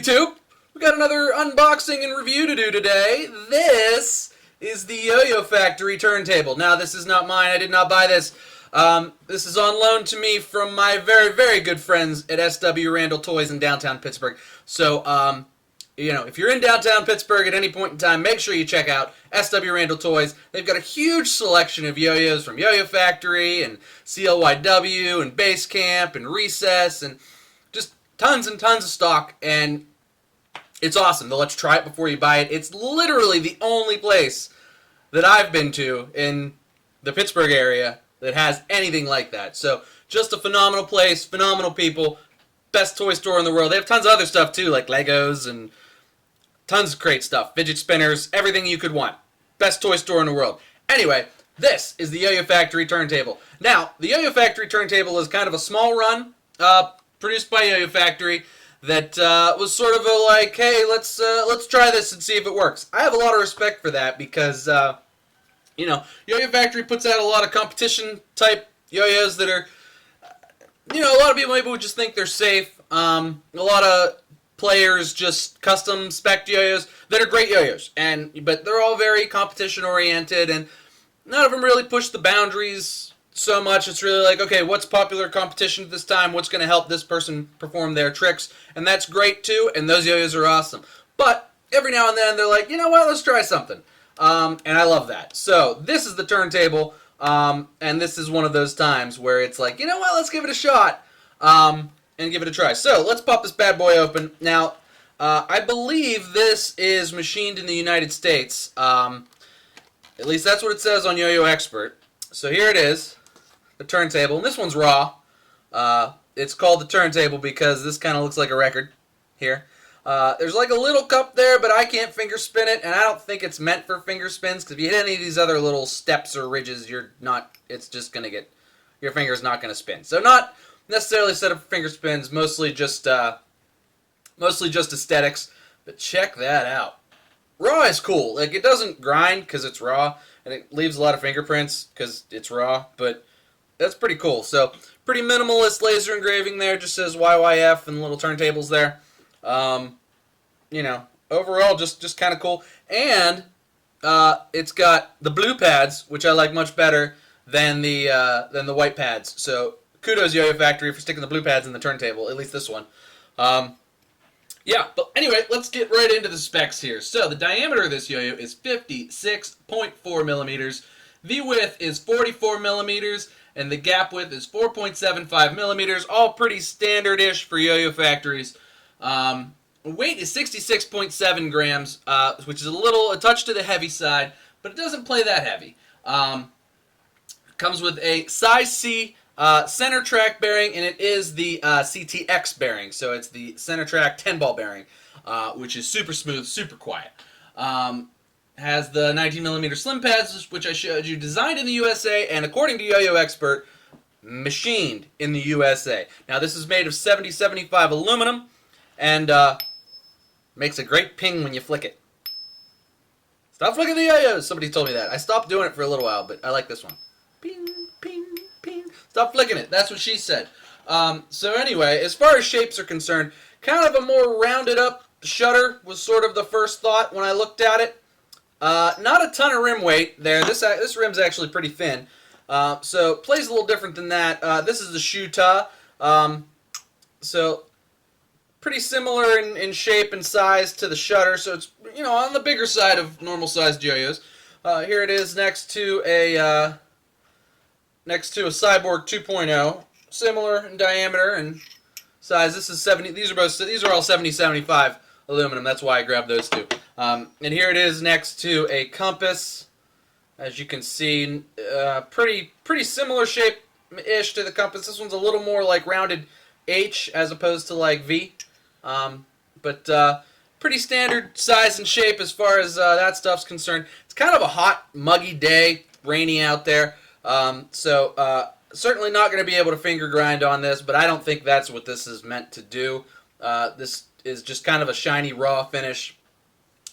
YouTube? We got another unboxing and review to do today. This is the YoyoFactory Turntable. Now, this is not mine. I did not buy this. This is on loan to me from my very, very good friends at SW Randall Toys in downtown Pittsburgh. So, if you're in downtown Pittsburgh at any point in time, make sure you check out SW Randall Toys. They've got a huge selection of yo-yos from YoyoFactory and CLYW and Base Camp and Recess and just tons and tons of stock, and it's awesome. They'll let you try it before you buy it. It's literally the only place that I've been to in the Pittsburgh area that has anything like that. So, just a phenomenal place, phenomenal people, best toy store in the world. They have tons of other stuff too, like Legos and tons of great stuff. Fidget spinners, everything you could want. Best toy store in the world. Anyway, this is the YoyoFactory Turntable. Now, the YoyoFactory Turntable is kind of a small run, produced by YoyoFactory, that was sort of a like, hey, let's try this and see if it works. I have a lot of respect for that because, YoyoFactory puts out a lot of competition-type yo-yos that are, a lot of people maybe would just think they're safe. A lot of players just custom spec yo-yos that are great yo-yos, but they're all very competition oriented, and none of them really push the boundaries so much. It's really like, okay, what's popular competition at this time? What's going to help this person perform their tricks? And that's great too, and those yo-yos are awesome. But every now and then they're like, you know what, let's try something. And I love that. So this is the turntable, and this is one of those times where it's like, you know what, let's give it a shot. And give it a try. So, let's pop this bad boy open. Now, I believe this is machined in the United States. At least that's what it says on Yo-Yo Expert. So here it is, the turntable. And this one's raw. It's called the turntable because this kind of looks like a record here. There's like a little cup there, but I can't finger spin it, and I don't think it's meant for finger spins, because if you hit any of these other little steps or ridges, it's just going to get, your finger's not going to spin. So not necessarily set up for finger spins, mostly just aesthetics. But check that out. Raw is cool. Like, it doesn't grind because it's raw, and it leaves a lot of fingerprints because it's raw, but that's pretty cool. So, pretty minimalist laser engraving there. Just says YYF and little turntables there. Overall, just kind of cool. And it's got the blue pads, which I like much better than the white pads. So, kudos YoyoFactory for sticking the blue pads in the turntable, at least this one. But anyway, let's get right into the specs here. So, the diameter of this yo-yo is 56.4 millimeters. The width is 44 millimeters, and the gap width is 4.75 millimeters. All pretty standard-ish for YoyoFactories. Weight is 66.7 grams, which is a touch to the heavy side, but it doesn't play that heavy. Comes with a size C center track bearing, and it is the CTX bearing, so it's the center track 10-ball bearing, which is super smooth, super quiet. Has the 19mm slim pads, which I showed you, designed in the USA, and according to Yo-Yo Expert, machined in the USA. Now, this is made of 7075 aluminum, and makes a great ping when you flick it. Stop flicking the yo-yos! Somebody told me that. I stopped doing it for a little while, but I like this one. Ping, ping, ping. Stop flicking it. That's what she said. So anyway, as far as shapes are concerned, kind of a more rounded up shutter was sort of the first thought when I looked at it. Not a ton of rim weight there. This rim's actually pretty thin. So plays a little different than that. This is the Shuta. So pretty similar in shape and size to the shutter. So it's, on the bigger side of normal sized yo-yos. Here it is next to a Cyborg 2.0, similar in diameter and size. This is 70. These are all 70-75 aluminum. That's why I grabbed those two. And here it is next to a Compass. As you can see, pretty similar shape-ish to the Compass. This one's a little more like rounded H as opposed to like V. But pretty standard size and shape as far as that stuff's concerned. It's kind of a hot, muggy day, rainy out there. So certainly not going to be able to finger grind on this, but I don't think that's what this is meant to do. This is just kind of a shiny, raw finish.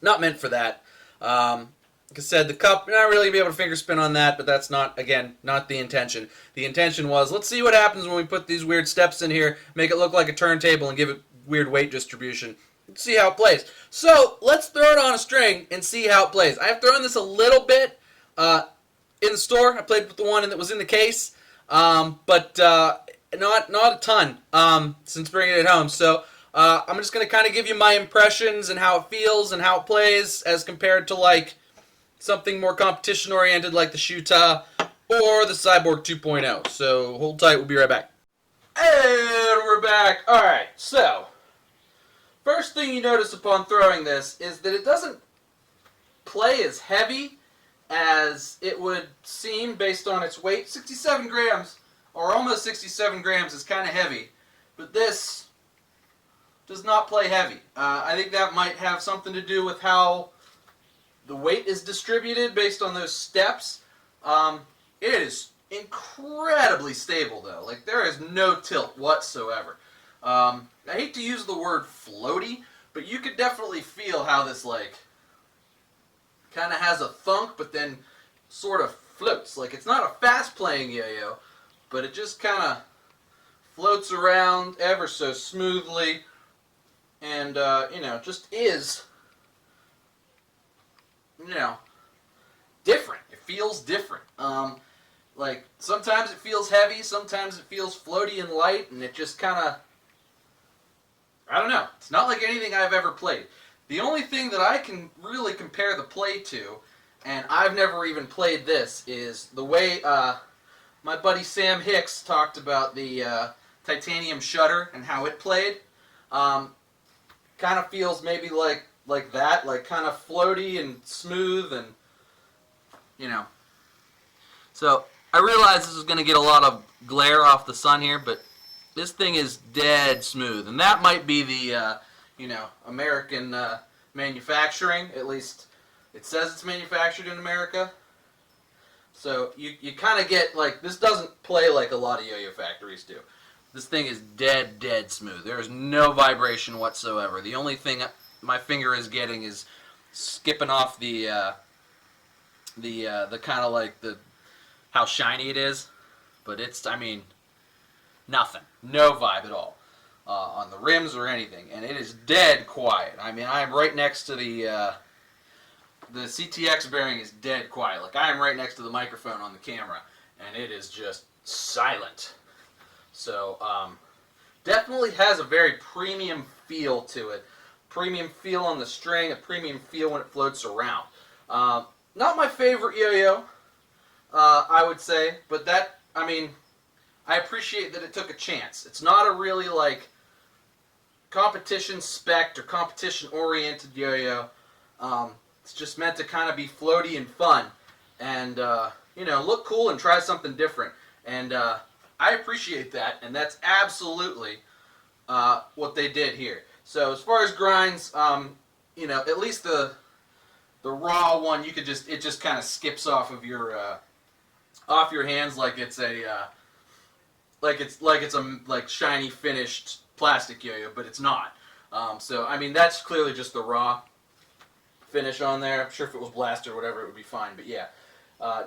Not meant for that. Like I said, the cup, you're not really going to be able to finger spin on that, but that's not the intention. The intention was, let's see what happens when we put these weird steps in here, make it look like a turntable, and give it weird weight distribution. Let's see how it plays. So let's throw it on a string and see how it plays. I've thrown this a little bit in the store. I played with the one that was in the case, but not a ton since bringing it home. So I'm just going to kind of give you my impressions and how it feels and how it plays as compared to like something more competition oriented like the Shuta or the Cyborg 2.0. So hold tight, we'll be right back. And we're back. Alright, so first thing you notice upon throwing this is that it doesn't play as heavy as it would seem based on its weight. 67 grams, or almost 67 grams, is kind of heavy, but this does not play heavy. I think that might have something to do with how the weight is distributed based on those steps. It is incredibly stable, though. Like, there is no tilt whatsoever. I hate to use the word floaty, but you could definitely feel how this, like, kind of has a thunk, but then sort of floats. Like, it's not a fast-playing yo-yo, but it just kind of floats around ever so smoothly, and, you know, just is, you know, different. It feels different. Like, sometimes it feels heavy, sometimes it feels floaty and light, and it just kind of, I don't know. It's not like anything I've ever played. The only thing that I can really compare the play to, and I've never even played this, is the way my buddy Sam Hicks talked about the titanium shutter and how it played. Kind of feels maybe like that, like kind of floaty and smooth and, you know. So I realize this is going to get a lot of glare off the sun here, but this thing is dead smooth. And that might be the, you know, American manufacturing. At least it says it's manufactured in America. So you kind of get, like, this doesn't play like a lot of yo-yo factories do. This thing is dead smooth. There is no vibration whatsoever. The only thing my finger is getting is skipping off the kind of like the how shiny it is, but it's, I mean, nothing, no vibe at all on the rims or anything, and it is dead quiet. I mean, I am right next to the CTX bearing is dead quiet. Like, I am right next to the microphone on the camera, and it is just silent. So, definitely has a very premium feel to it. Premium feel on the string, a premium feel when it floats around. Not my favorite yo-yo, I would say, but that, I mean, I appreciate that it took a chance. It's not a really, like, competition spec'd or competition-oriented yo-yo. It's just meant to kind of be floaty and fun and, you know, look cool and try something different. And I appreciate that, and that's absolutely what they did here. So as far as grinds, you know, at least the raw one, you could just, it just kind of skips off of your hands like it's a like shiny finished plastic yo-yo, but it's not. So I mean, that's clearly just the raw finish on there. I'm sure if it was blasted or whatever, it would be fine. But yeah,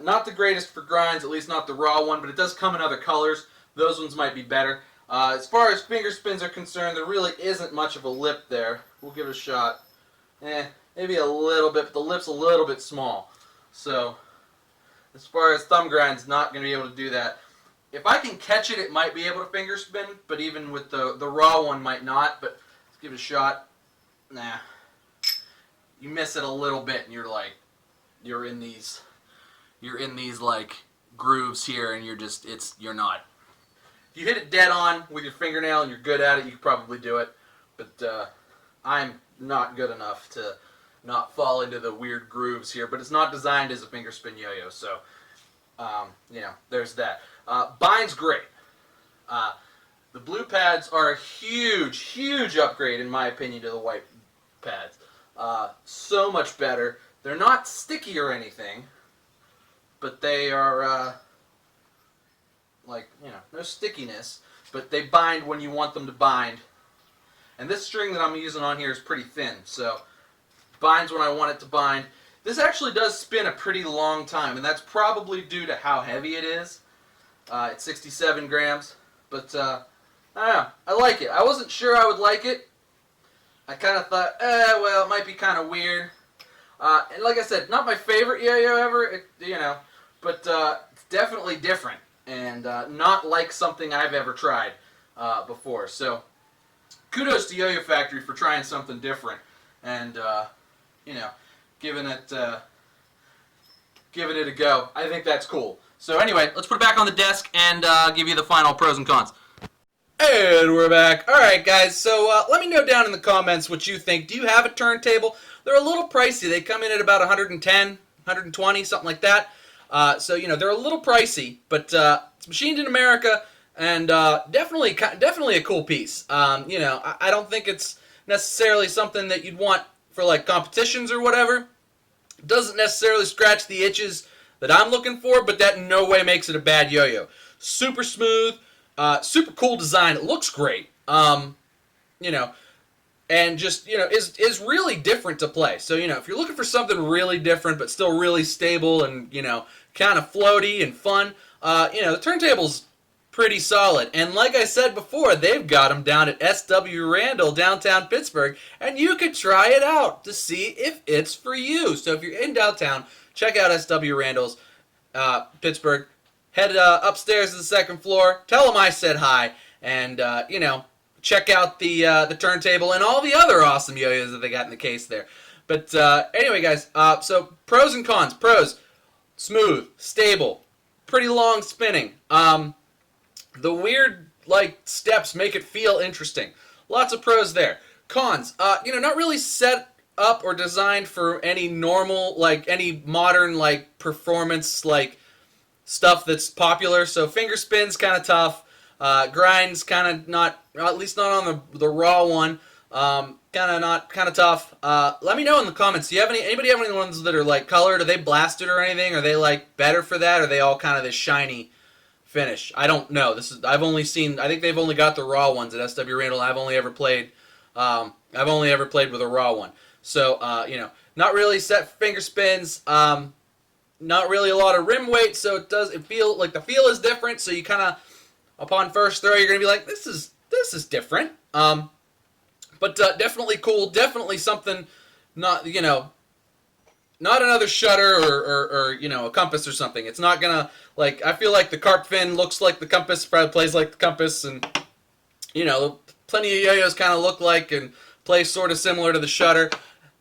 not the greatest for grinds, at least not the raw one. But it does come in other colors. Those ones might be better. As far as finger spins are concerned, there really isn't much of a lip there. We'll give it a shot. Maybe a little bit, but the lip's a little bit small. So, as far as thumb grind's not going to be able to do that. If I can catch it, it might be able to finger spin, but even with the raw one, might not. But let's give it a shot. Nah. You miss it a little bit, and you're like, you're in these like grooves here, and you're not. If you hit it dead on with your fingernail and you're good at it, you could probably do it. But I'm not good enough to not fall into the weird grooves here. But it's not designed as a finger spin yo-yo, so you know, there's that. Bind's great. The blue pads are a huge upgrade, in my opinion, to the white pads. So much better. They're not sticky or anything, but they are, like, you know, no stickiness, but they bind when you want them to bind. And this string that I'm using on here is pretty thin, so binds when I want it to bind. This actually does spin a pretty long time, and that's probably due to how heavy it is. It's 67 grams, but I don't know. I like it. I wasn't sure I would like it, I kind of thought, well, it might be kind of weird. And like I said, not my favorite yo-yo ever, but it's definitely different and not like something I've ever tried before. So kudos to YoyoFactory for trying something different and giving it a go. I think that's cool. So anyway, let's put it back on the desk and give you the final pros and cons. And we're back. Alright guys, so let me know down in the comments what you think. Do you have a turntable? They're a little pricey. They come in at about 110, 120, something like that. So, they're a little pricey, but it's machined in America and definitely a cool piece. I don't think it's necessarily something that you'd want for like competitions or whatever. It doesn't necessarily scratch the itches that I'm looking for, but that in no way makes it a bad yo-yo. Super smooth. Super cool design. It looks great. And just, is really different to play. So, if you're looking for something really different but still really stable and, kind of floaty and fun, the turntable's pretty solid. And like I said before, they've got them down at SW Randall, downtown Pittsburgh, and you could try it out to see if it's for you. So if you're in downtown, check out SW Randall's, Pittsburgh. Head upstairs to the second floor. Tell them I said hi, and check out the turntable and all the other awesome yo-yos that they got in the case there. But anyway, guys. So pros and cons. Pros: smooth, stable, pretty long spinning. The weird steps make it feel interesting. Lots of pros there. Cons: not really set up or designed for any normal any modern performance stuff that's popular. So finger spins kind of tough, grinds kind of not, at least not on the raw one. Kind of tough. Let me know in the comments. Do you have anybody have any ones that are colored? Are they blasted or anything? Are they better for that? Or are they all kind of this shiny finish? I don't know. I've only seen. I think they've only got the raw ones at SW Randall. I've only ever played with a raw one. So not really set finger spins. Not really a lot of rim weight, so it feel like the feel is different. So you kind of, upon first throw, you're gonna be like, this is different. But definitely cool. Definitely something not not another shutter or a compass or something. It's not gonna I feel like the carp fin looks like the compass, probably plays like the compass, and plenty of yo-yos kind of look like and play sort of similar to the shutter.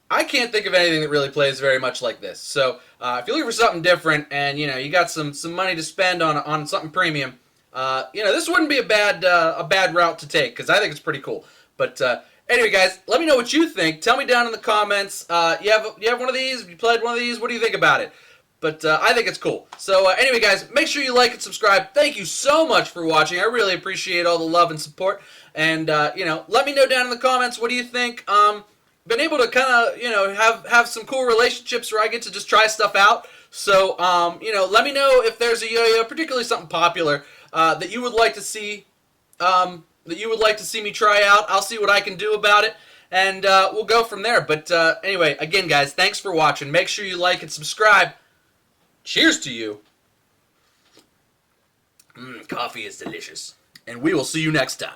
I can't think of anything that really plays very much like this. So if you're looking for something different and you got some money to spend on something premium, this wouldn't be a bad route to take, because I think it's pretty cool. But anyway, guys, let me know what you think. Tell me down in the comments. You have one of these? Have you played one of these? What do you think about it? But I think it's cool. So anyway, guys, make sure you like and subscribe. Thank you so much for watching. I really appreciate all the love and support. And let me know down in the comments, what do you think? Been able to kind of have some cool relationships where I get to just try stuff out. So let me know if there's a yo-yo, particularly something popular, that you would like to see me try out. I'll see what I can do about it, and we'll go from there. But anyway, again, guys, thanks for watching. Make sure you like and subscribe. Cheers to you. Coffee is delicious, and we will see you next time.